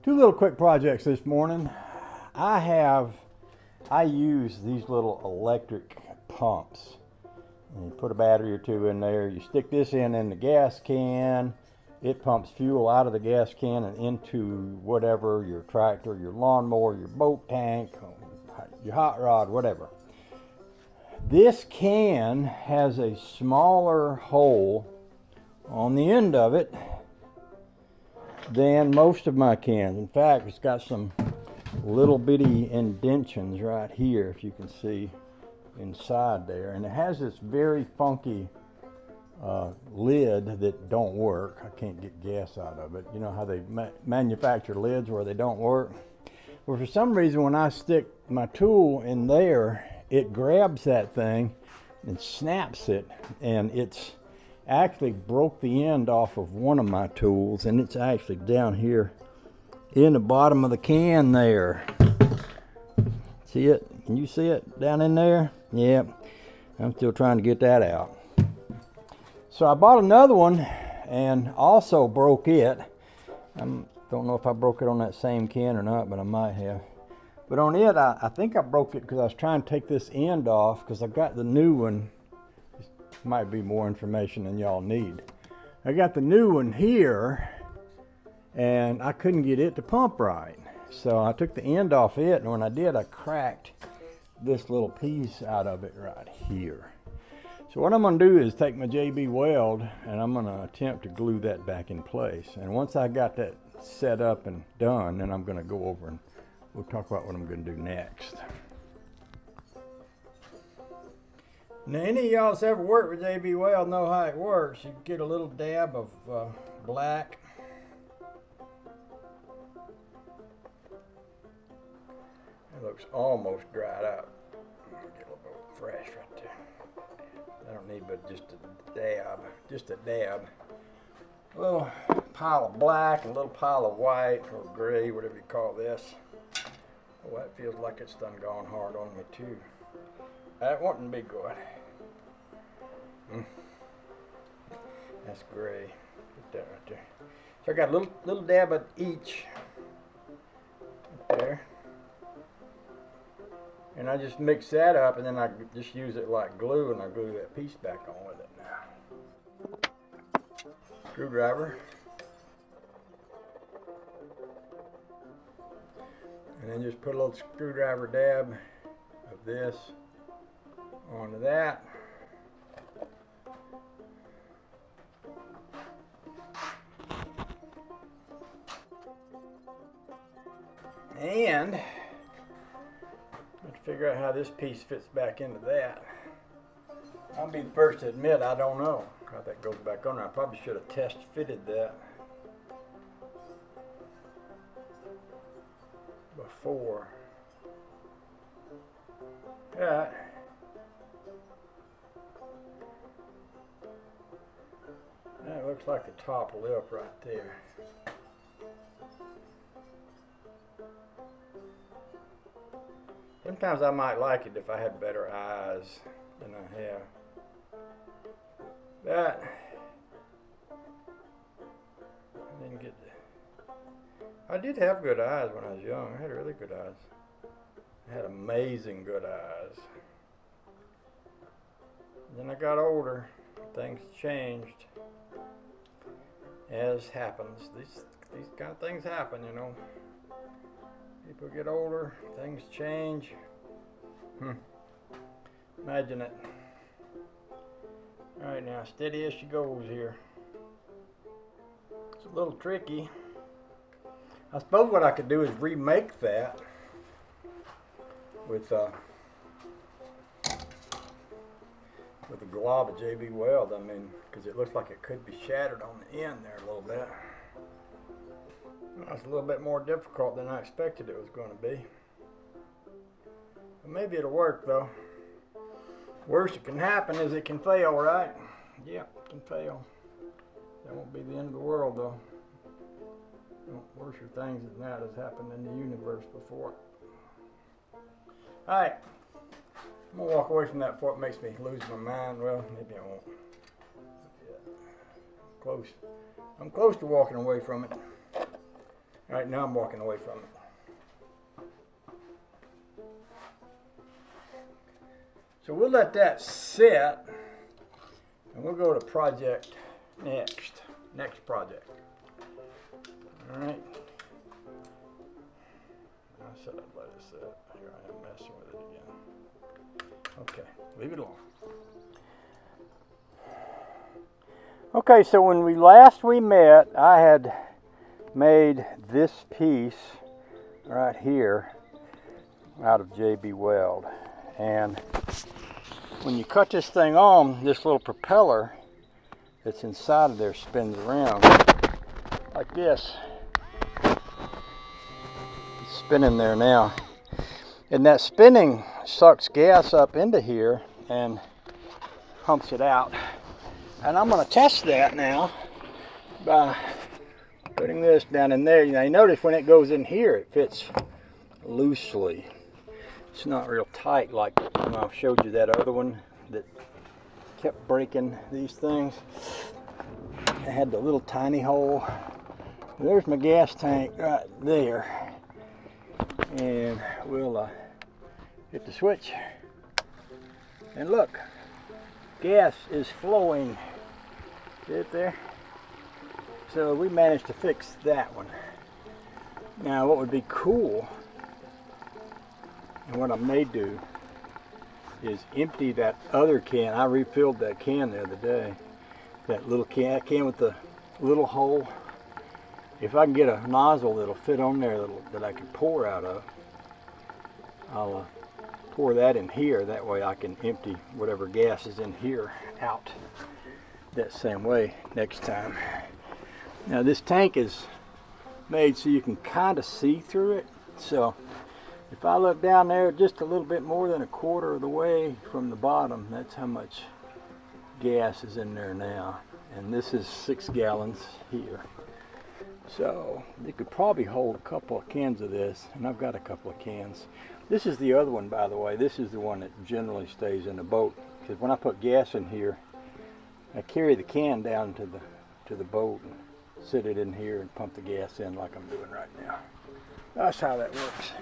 Two little quick projects this morning. I use these little electric pumps. And you put a battery or two in there. You stick this in the gas can. It pumps fuel out of the gas can and into whatever, your tractor, your lawnmower, your boat tank, your hot rod, whatever. This can has a smaller hole on the end of it than most of my cans. In fact, it's got some little bitty indentions right here, if you can see inside there, and it has this very funky lid that don't work. I can't get gas out of it. You know how they manufacture lids where they don't work? Well, for some reason when I stick my tool in there, it grabs that thing and snaps it, and it's actually broke the end off of one of my tools, and it's actually down here in the bottom of the can there. See it? Can you see it down in there? Yeah, I'm still trying to get that out. So I bought another one and also broke it. I don't know if I broke it on that same can or not, but I might have. But on it, I think I broke it because I was trying to take this end off, because I've got the new one. This might be more information than y'all need. I got the new one here, and I couldn't get it to pump right. So I took the end off it, and when I did, I cracked this little piece out of it right here. So what I'm going to do is take my JB Weld, and I'm going to attempt to glue that back in place. And once I got that set up and done, then I'm going to go over and we'll talk about what I'm going to do next. Now, any of y'all that's ever worked with JB Weld know how it works. You get a little dab of black. It looks almost dried out. Get a little bit fresh right there. I don't need but just a dab. A little pile of black and a little pile of white or gray, whatever you call this. Oh, that feels like it's done gone hard on me too. That wouldn't be good. That's gray. Put that right there. So I got a little dab of each right there. And I just mix that up, and then I just use it like glue, and I glue that piece back on with it now. Screwdriver. And then just put a little screwdriver dab of this onto that. And let's figure out how this piece fits back into that. I'll be the first to admit I don't know how that goes back on there. I probably should have test fitted that before. Yeah. That looks like the top lip right there. Sometimes I might like it if I had better eyes than I have. But I didn't get I did have good eyes when I was young. I had really good eyes. I had amazing good eyes. Then I got older. Things changed. As happens. These kind of things happen, you know. People get older, things change. Imagine it. Alright, now steady as she goes here. It's a little tricky. I suppose what I could do is remake that with a glob of JB Weld. I mean, because it looks like it could be shattered on the end there a little bit. That's a little bit more difficult than I expected it was going to be. But maybe it'll work though. Worst that can happen is it can fail, right? Yep, it can fail. That won't be the end of the world though. Worse things than that has happened in the universe before. Alright. I'm going to walk away from that before it makes me lose my mind. Well, maybe I won't. Yeah. Close. I'm close to walking away from it. All right, now I'm walking away from it. So we'll let that sit, and we'll go to project next project. All right. I said I'd let it sit. Here I am messing with it again. Okay, leave it alone. Okay, so when we last met, I had made this piece right here out of JBWeld, and when you cut this thing on, this little propeller that's inside of there spins around like this. It's spinning there now, and that spinning sucks gas up into here and pumps it out. And I'm going to test that now by putting this down in there. Now you notice when it goes in here, it fits loosely. It's not real tight like when I showed you that other one that kept breaking these things. It had the little tiny hole. There's my gas tank right there. And we'll hit the switch. And look, gas is flowing. See it there? So we managed to fix that one. Now what would be cool, and what I may do, is empty that other can. I refilled that can the other day. That little can with the little hole. If I can get a nozzle that'll fit on there that I can pour out of, I'll pour that in here. That way I can empty whatever gas is in here out that same way next time. Now this tank is made so you can kind of see through it. So if I look down there just a little bit more than a quarter of the way from the bottom, that's how much gas is in there now. And this is 6 gallons here. So you could probably hold a couple of cans of this, and I've got a couple of cans. This is the other one, by the way. This is the one that generally stays in the boat, because when I put gas in here, I carry the can down to the boat and sit it in here and pump the gas in like I'm doing right now. That's how that works.